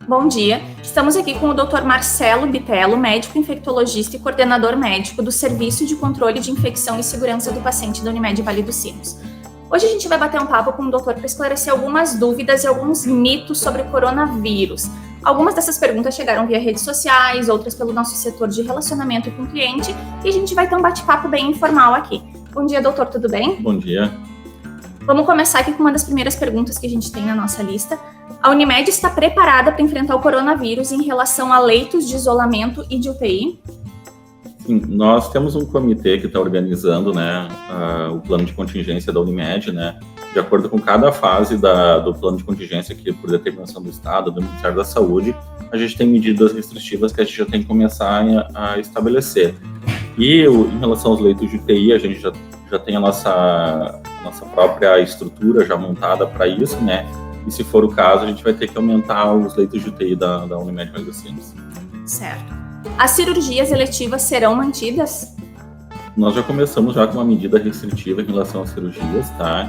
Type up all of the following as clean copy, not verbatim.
Bom dia, estamos aqui com o Dr. Marcelo Bitello, médico infectologista e coordenador médico do Serviço de Controle de Infecção e Segurança do Paciente da Unimed Vale dos Sinos. Hoje a gente vai bater um papo com o doutor para esclarecer algumas dúvidas e alguns mitos sobre o coronavírus. Algumas dessas perguntas chegaram via redes sociais, outras pelo nosso setor de relacionamento com o cliente, e a gente vai ter um bate-papo bem informal aqui. Bom dia, doutor, tudo bem? Bom dia. Vamos começar aqui com uma das primeiras perguntas que a gente tem na nossa lista. A Unimed está preparada para enfrentar o coronavírus em relação a leitos de isolamento e de UTI? Sim, nós temos um comitê que está organizando, o plano de contingência da Unimed, de acordo com cada fase do plano de contingência, que por determinação do Estado, do Ministério da Saúde, a gente tem medidas restritivas que a gente já tem que começar a estabelecer. E em relação aos leitos de UTI, a gente já tem a nossa própria estrutura já montada para isso, E se for o caso, a gente vai ter que aumentar os leitos de UTI da Unimed Vale dos Sinos. Certo. As cirurgias eletivas serão mantidas? Nós já começamos com uma medida restritiva em relação às cirurgias, tá?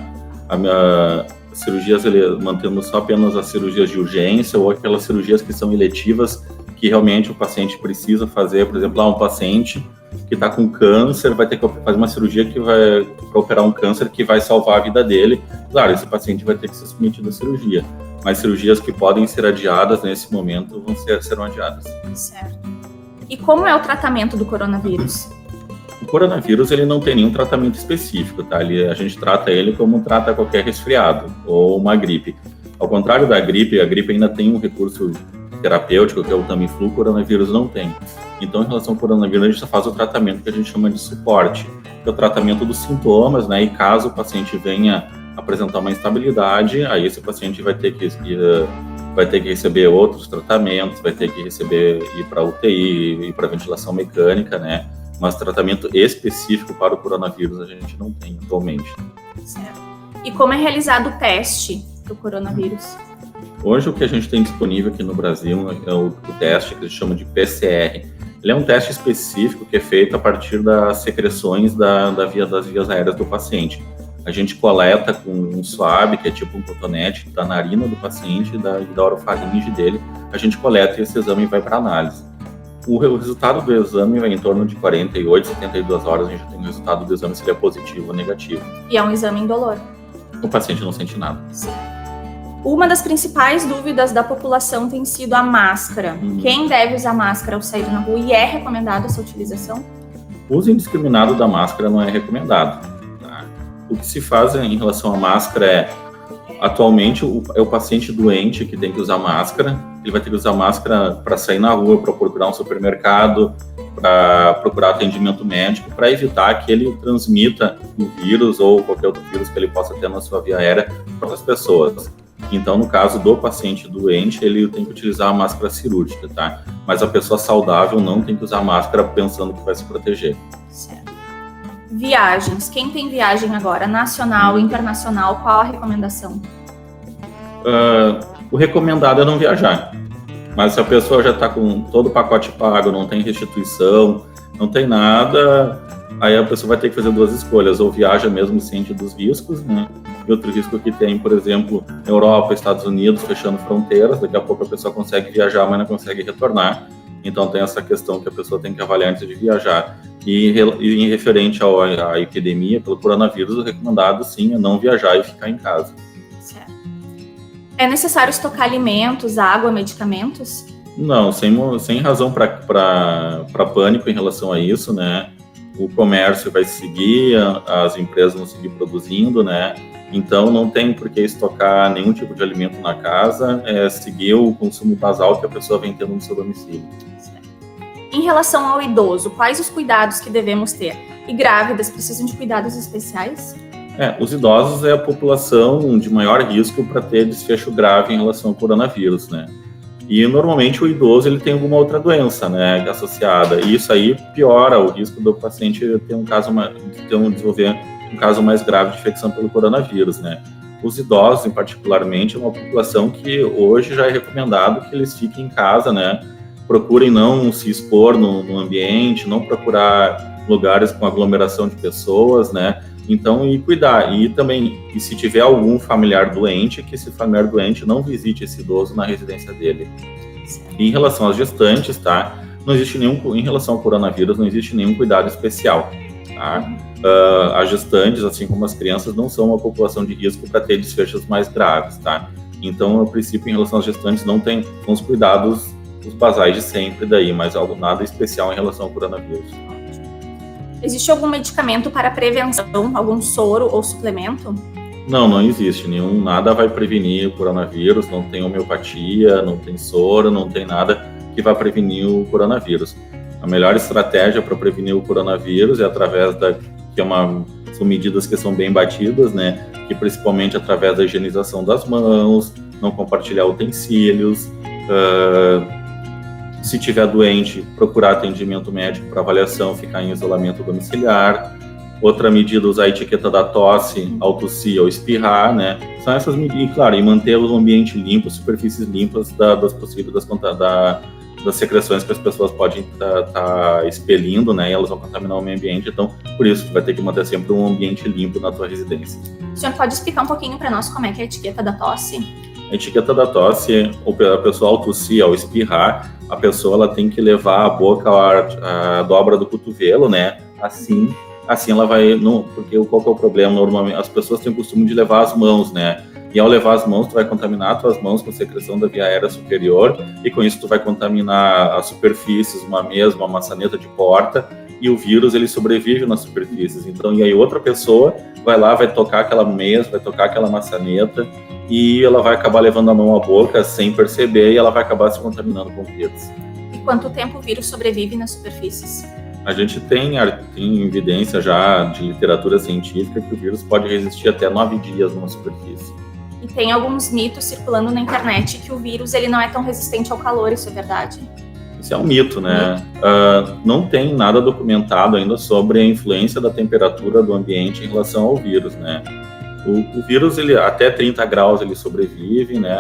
Cirurgias, mantendo só apenas as cirurgias de urgência ou aquelas cirurgias que são eletivas, que realmente o paciente precisa fazer. Por exemplo, um paciente que está com câncer vai ter que fazer uma cirurgia para operar um câncer que vai salvar a vida dele. Claro, esse paciente vai ter que ser submetido à cirurgia, mas cirurgias que podem ser adiadas nesse momento serão adiadas. Certo. E como é o tratamento do coronavírus? O coronavírus, ele não tem nenhum tratamento específico, tá? A gente trata ele como trata qualquer resfriado ou uma gripe. Ao contrário da gripe, a gripe ainda tem um recurso terapêutico, que é o Tamiflu, o coronavírus não tem. Então, em relação ao coronavírus, a gente faz o tratamento que a gente chama de suporte, que é o tratamento dos sintomas, E caso o paciente venha apresentar uma instabilidade, aí esse paciente vai ter que receber outros tratamentos, vai ter que ir para UTI, ir para ventilação mecânica, Mas tratamento específico para o coronavírus a gente não tem atualmente. Certo. E como é realizado o teste do coronavírus? Hoje o que a gente tem disponível aqui no Brasil é o teste que a gente chama de PCR. Ele é um teste específico que é feito a partir das secreções das vias aéreas do paciente. A gente coleta com um swab, que é tipo um cotonete, da narina do paciente e da orofaringe dele. A gente coleta e esse exame vai para análise. O resultado do exame vai em torno de 48, 72 horas, a gente tem o resultado do exame se ele é positivo ou negativo. E é um exame indolor? O paciente não sente nada. Sim. Uma das principais dúvidas da população tem sido a máscara. Quem deve usar máscara ao sair na rua e é recomendado essa utilização? O uso indiscriminado da máscara não é recomendado. Tá? O que se faz em relação à máscara atualmente, é o paciente doente que tem que usar máscara. Ele vai ter que usar máscara para sair na rua, para procurar um supermercado, para procurar atendimento médico, para evitar que ele transmita o vírus ou qualquer outro vírus que ele possa ter na sua via aérea para outras pessoas. Então, no caso do paciente doente, ele tem que utilizar a máscara cirúrgica, tá? Mas a pessoa saudável não tem que usar máscara pensando que vai se proteger. Certo. Viagens. Quem tem viagem agora, nacional, internacional, qual a recomendação? O recomendado é não viajar. Mas se a pessoa já está com todo o pacote pago, não tem restituição, não tem nada, aí a pessoa vai ter que fazer duas escolhas. Ou viaja mesmo ciente dos riscos, E outro risco que tem, por exemplo, Europa, Estados Unidos, fechando fronteiras, daqui a pouco a pessoa consegue viajar, mas não consegue retornar. Então tem essa questão que a pessoa tem que avaliar antes de viajar. E em referente à epidemia pelo coronavírus, o recomendado sim é não viajar e ficar em casa. Certo. É necessário estocar alimentos, água, medicamentos? Não, sem razão para pânico em relação a isso, O comércio vai seguir, as empresas vão seguir produzindo, Então, não tem por que estocar nenhum tipo de alimento na casa, seguir o consumo basal que a pessoa vem tendo no seu domicílio. Em relação ao idoso, quais os cuidados que devemos ter? E grávidas precisam de cuidados especiais? Os idosos é a população de maior risco para ter desfecho grave em relação ao coronavírus, E, normalmente, o idoso ele tem alguma outra doença, associada. E isso aí piora o risco do paciente ter desenvolver um caso mais grave de infecção pelo coronavírus, Os idosos, em particularmente, é uma população que hoje já é recomendado que eles fiquem em casa, Procurem não se expor no ambiente, não procurar lugares com aglomeração de pessoas, Então, e cuidar. E também, e se tiver algum familiar doente, que esse familiar doente não visite esse idoso na residência dele. E em relação às gestantes, tá? Não existe nenhum, em relação ao coronavírus, não existe nenhum cuidado especial, tá? As gestantes, assim como as crianças, não são uma população de risco para ter desfechos mais graves, tá? Então, a princípio, em relação às gestantes, não tem os cuidados, os basais de sempre daí, mas algo nada especial em relação ao coronavírus. Existe algum medicamento para prevenção, algum soro ou suplemento? Não existe nenhum, nada vai prevenir o coronavírus, não tem homeopatia, não tem soro, não tem nada que vai prevenir o coronavírus. A melhor estratégia para prevenir o coronavírus é através são medidas que são bem batidas, né? Que principalmente através da higienização das mãos, não compartilhar utensílios, se tiver doente, procurar atendimento médico para avaliação, ficar em isolamento domiciliar. Outra medida, usar a etiqueta da tosse, ao tossir ou espirrar, né? São essas medidas, e claro, e manter o ambiente limpo, superfícies limpas das secreções que as pessoas podem estar expelindo, né? E elas vão contaminar o meio ambiente, então, por isso, tu vai ter que manter sempre um ambiente limpo na tua residência. O senhor pode explicar um pouquinho para nós como é que é a etiqueta da tosse? A etiqueta da tosse, a pessoa ao tossir, ao espirrar, a pessoa ela tem que levar a boca à dobra do cotovelo, né? Assim ela vai, porque qual que é o problema? Normalmente as pessoas têm o costume de levar as mãos, né? E ao levar as mãos, tu vai contaminar as tuas mãos com secreção da via aérea superior, e com isso tu vai contaminar as superfícies, uma mesa, uma maçaneta de porta, e o vírus ele sobrevive nas superfícies. Então, e aí outra pessoa vai lá, vai tocar aquela mesa, vai tocar aquela maçaneta, e ela vai acabar levando a mão à boca sem perceber, e ela vai acabar se contaminando com o vírus. E quanto tempo o vírus sobrevive nas superfícies? A gente tem evidência já de literatura científica que o vírus pode resistir até 9 dias numa superfície. E tem alguns mitos circulando na internet que o vírus ele não é tão resistente ao calor, isso é verdade? Isso é um mito, né? Não tem nada documentado ainda sobre a influência da temperatura do ambiente em relação ao vírus, né? O vírus, ele, até 30 graus ele sobrevive, né?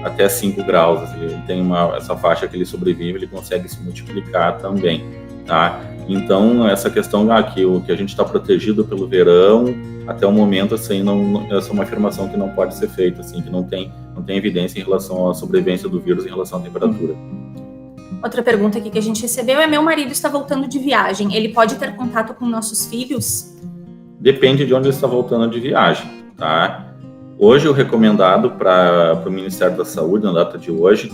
Até 5 graus, ele tem essa faixa que ele sobrevive, ele consegue se multiplicar também, tá? Então, essa questão que a gente está protegido pelo verão, até o momento, assim, essa é uma afirmação que não pode ser feita, assim, que não tem evidência em relação à sobrevivência do vírus em relação à temperatura. Outra pergunta aqui que a gente recebeu é: meu marido está voltando de viagem, ele pode ter contato com nossos filhos? Depende de onde ele está voltando de viagem, tá? Hoje, o recomendado para o Ministério da Saúde, na data de hoje,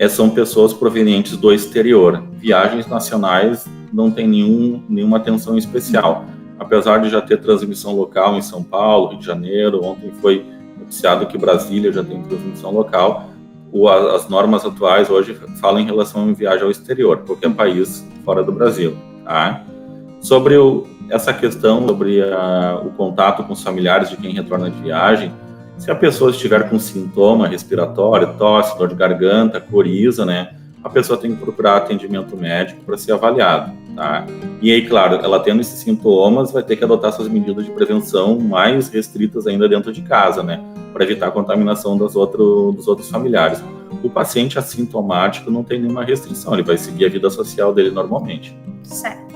são pessoas provenientes do exterior. Viagens nacionais não tem nenhuma atenção especial. Apesar de já ter transmissão local em São Paulo, Rio de Janeiro, ontem foi noticiado que Brasília já tem transmissão local, as normas atuais hoje falam em relação a viagem ao exterior, qualquer país fora do Brasil, tá? Sobre essa questão, sobre o contato com os familiares de quem retorna de viagem, se a pessoa estiver com sintoma respiratório, tosse, dor de garganta, coriza, né, a pessoa tem que procurar atendimento médico para ser avaliado, tá? E aí, claro, ela tendo esses sintomas, vai ter que adotar essas medidas de prevenção mais restritas ainda dentro de casa, né, para evitar a contaminação dos outros familiares. O paciente assintomático não tem nenhuma restrição, ele vai seguir a vida social dele normalmente. Certo.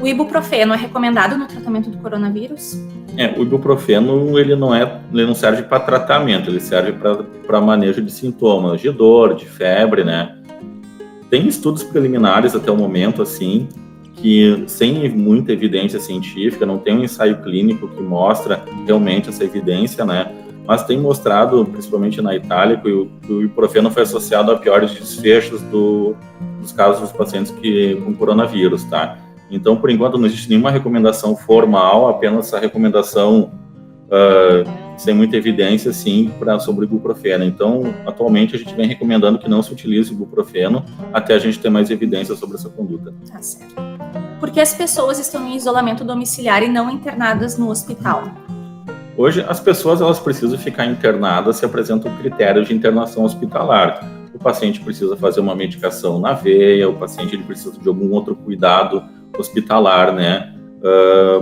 O ibuprofeno é recomendado no tratamento do coronavírus? O ibuprofeno ele não serve para tratamento, ele serve para manejo de sintomas, de dor, de febre, né? Tem estudos preliminares até o momento, assim, que sem muita evidência científica, não tem um ensaio clínico que mostra realmente essa evidência, né? Mas tem mostrado, principalmente na Itália, que o ibuprofeno foi associado a piores desfechos dos casos dos pacientes com coronavírus, tá? Então, por enquanto, não existe nenhuma recomendação formal, apenas essa recomendação sem muita evidência, sim, sobre o ibuprofeno. Então, atualmente, a gente vem recomendando que não se utilize o ibuprofeno até a gente ter mais evidência sobre essa conduta. Tá certo. Por que as pessoas estão em isolamento domiciliar e não internadas no hospital? Hoje, as pessoas elas precisam ficar internadas se apresentam critérios de internação hospitalar. O paciente precisa fazer uma medicação na veia, o paciente ele precisa de algum outro cuidado hospitalar, né,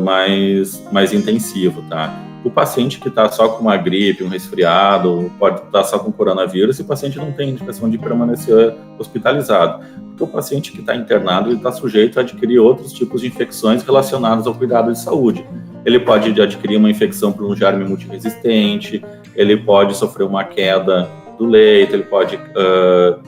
mais intensivo, tá? O paciente que está só com uma gripe, um resfriado, pode estar só com coronavírus, e o paciente não tem indicação de permanecer hospitalizado. Porque o paciente que está internado, ele está sujeito a adquirir outros tipos de infecções relacionadas ao cuidado de saúde. ele pode adquirir uma infecção por um germe multiresistente, ele pode sofrer uma queda do leito, ele pode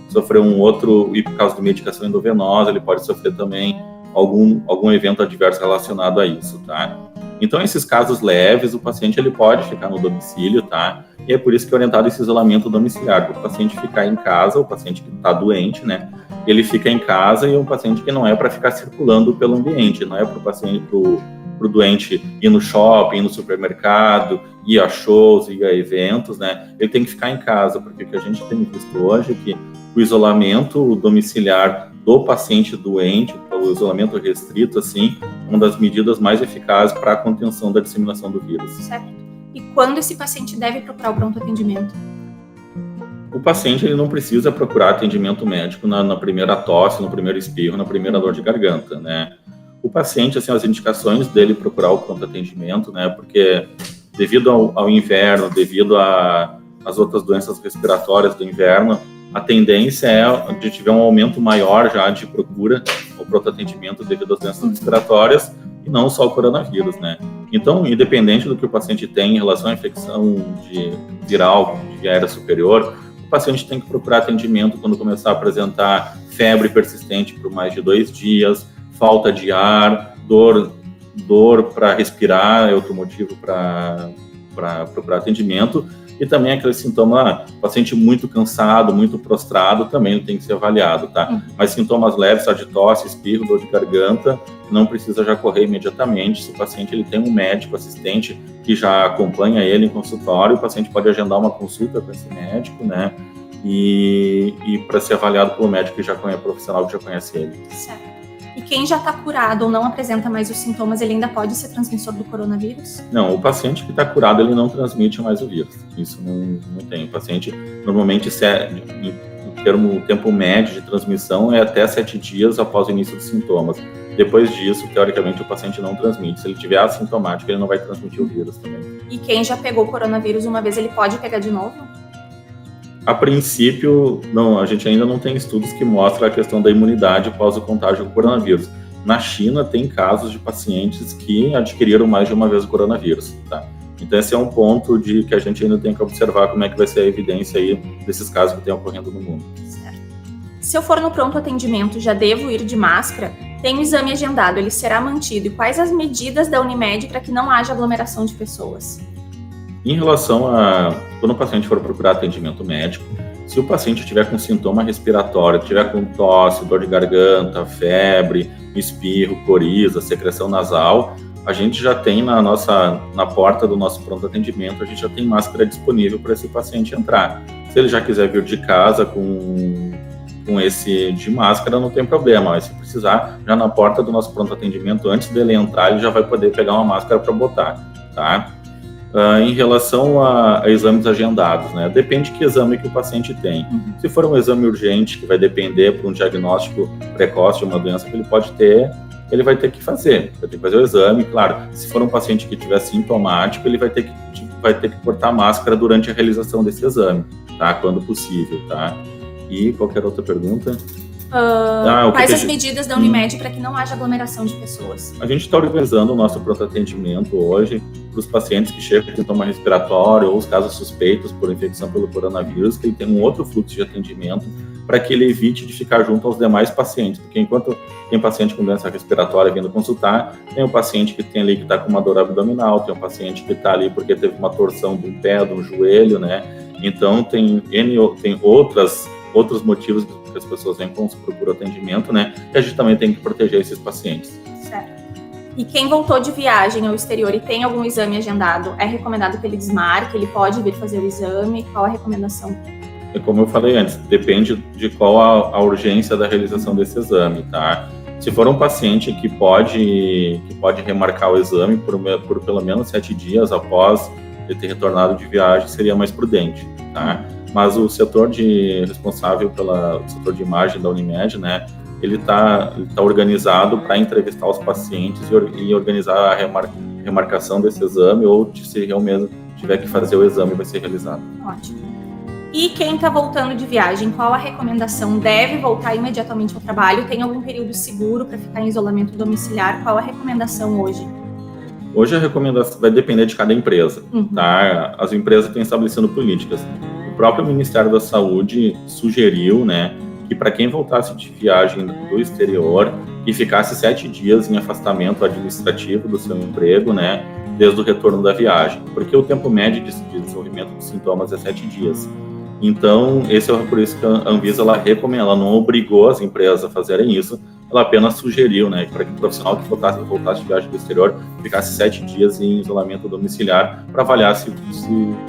sofrer um outro, e por causa de medicação endovenosa, ele pode sofrer também algum evento adverso relacionado a isso, tá? Então, esses casos leves, o paciente ele pode ficar no domicílio, tá? E é por isso que é orientado esse isolamento domiciliar, para o paciente ficar em casa, o paciente que está doente, né? Ele fica em casa e é um paciente que não é para ficar circulando pelo ambiente, não é para o paciente, para o doente ir no shopping, ir no supermercado, ir a shows, ir a eventos, né? Ele tem que ficar em casa, porque o que a gente tem visto hoje é que o isolamento domiciliar do paciente doente, o isolamento restrito, assim, é uma das medidas mais eficazes para a contenção da disseminação do vírus. Certo. E quando esse paciente deve procurar o pronto atendimento? O paciente ele não precisa procurar atendimento médico na primeira tosse, no primeiro espirro, na primeira dor de garganta, né? O paciente, assim, as indicações dele procurar o pronto atendimento, né? Porque devido ao inverno, devido às outras doenças respiratórias do inverno, a tendência é de tiver um aumento maior já de procura ao pronto atendimento devido às doenças respiratórias e não só o coronavírus, né? Então, independente do que o paciente tem em relação à infecção viral de via aérea superior, o paciente tem que procurar atendimento quando começar a apresentar febre persistente por mais de 2 dias, falta de ar, dor para respirar, é outro motivo para procurar atendimento. E também aquele sintoma, paciente muito cansado, muito prostrado, também tem que ser avaliado, tá? Mas sintomas leves, só de tosse, espirro, dor de garganta, não precisa já correr imediatamente. Se o paciente ele tem um médico assistente que já acompanha ele em consultório, o paciente pode agendar uma consulta com esse médico, né? E para ser avaliado pelo médico que já conhece, profissional que já conhece ele. Certo. E quem já está curado ou não apresenta mais os sintomas, ele ainda pode ser transmissor do coronavírus? Não, o paciente que está curado, ele não transmite mais o vírus. Isso não tem. O paciente, normalmente, o tempo médio de transmissão é até 7 dias após o início dos sintomas. Depois disso, teoricamente, o paciente não transmite. Se ele tiver assintomático, ele não vai transmitir o vírus também. E quem já pegou coronavírus uma vez, ele pode pegar de novo? A princípio, não, a gente ainda não tem estudos que mostram a questão da imunidade após o contágio com o coronavírus. Na China, tem casos de pacientes que adquiriram mais de uma vez o coronavírus, tá? Então, esse é um ponto que a gente ainda tem que observar como é que vai ser a evidência aí desses casos que estão ocorrendo no mundo. Certo. Se eu for no pronto atendimento, já devo ir de máscara? Tem o exame agendado, ele será mantido? E quais as medidas da Unimed para que não haja aglomeração de pessoas? Em relação a quando o paciente for procurar atendimento médico, se o paciente tiver com sintoma respiratório, tiver com tosse, dor de garganta, febre, espirro, coriza, secreção nasal, a gente já tem na porta do nosso pronto atendimento, a gente já tem máscara disponível para esse paciente entrar. Se ele já quiser vir de casa com esse de máscara, não tem problema, mas se precisar, já na porta do nosso pronto atendimento, antes dele entrar, ele já vai poder pegar uma máscara para botar, tá? Em relação a exames agendados, né? Depende que exame que o paciente tem. Se for um exame urgente, que vai depender para um diagnóstico precoce de uma doença que ele pode ter, ele vai ter que fazer. Vai ter que fazer o exame, claro. Se for um paciente que tiver sintomático, ele vai ter que portar máscara durante a realização desse exame, tá? Quando possível, tá? E qualquer outra pergunta? Quais as medidas da Unimed para que não haja aglomeração de pessoas? A gente está organizando o nosso pronto atendimento hoje para os pacientes que chegam com sintoma respiratório ou os casos suspeitos por infecção pelo coronavírus, que ele tem um outro fluxo de atendimento para que ele evite de ficar junto aos demais pacientes, porque enquanto tem paciente com doença respiratória vindo consultar, tem o paciente que tem ali que está com uma dor abdominal, tem um paciente que está ali porque teve uma torção de um pé, de um joelho, né? Então tem outros motivos que as pessoas vêm com procuram atendimento, né? E a gente também tem que proteger esses pacientes. Certo. E quem voltou de viagem ao exterior e tem algum exame agendado, é recomendado que ele desmarque? Ele pode vir fazer o exame? Qual a recomendação? Como eu falei antes, depende de qual a urgência da realização desse exame, tá? Se for um paciente que pode remarcar o exame por pelo menos 7 dias após ele ter retornado de viagem, seria mais prudente, tá? Mas o setor responsável pelo setor de imagem da Unimed, né, ele tá organizado para entrevistar os pacientes e organizar a remarcação desse exame, ou se realmente tiver que fazer o exame, vai ser realizado. Ótimo. E quem está voltando de viagem, qual a recomendação? Deve voltar imediatamente ao trabalho? Tem algum período seguro para ficar em isolamento domiciliar? Qual a recomendação hoje? Hoje a recomendação vai depender de cada empresa, tá? As empresas têm estabelecendo políticas. O próprio Ministério da Saúde sugeriu, né, que para quem voltasse de viagem do exterior, que ficasse 7 dias em afastamento administrativo do seu emprego, né, desde o retorno da viagem, porque o tempo médio de desenvolvimento dos sintomas é 7 dias. Então, por isso que a Anvisa ela não obrigou as empresas a fazerem isso, ela apenas sugeriu, né, para que o profissional que voltasse de viagem do exterior ficasse 7 dias em isolamento domiciliar para avaliar se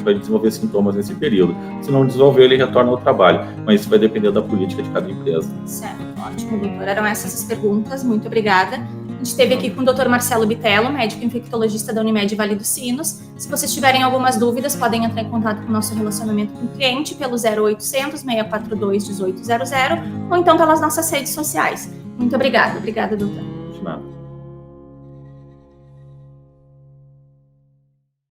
vai desenvolver sintomas nesse período. Se não desenvolver, ele retorna ao trabalho, mas isso vai depender da política de cada empresa. Certo, ótimo, doutor. Eram essas as perguntas, muito obrigada. A gente esteve aqui com o Dr. Marcelo Bitello, médico infectologista da Unimed Vale dos Sinos. Se vocês tiverem algumas dúvidas, podem entrar em contato com o nosso relacionamento com o cliente pelo 0800 642 1800 ou então pelas nossas redes sociais. Muito obrigada. Obrigada, doutor.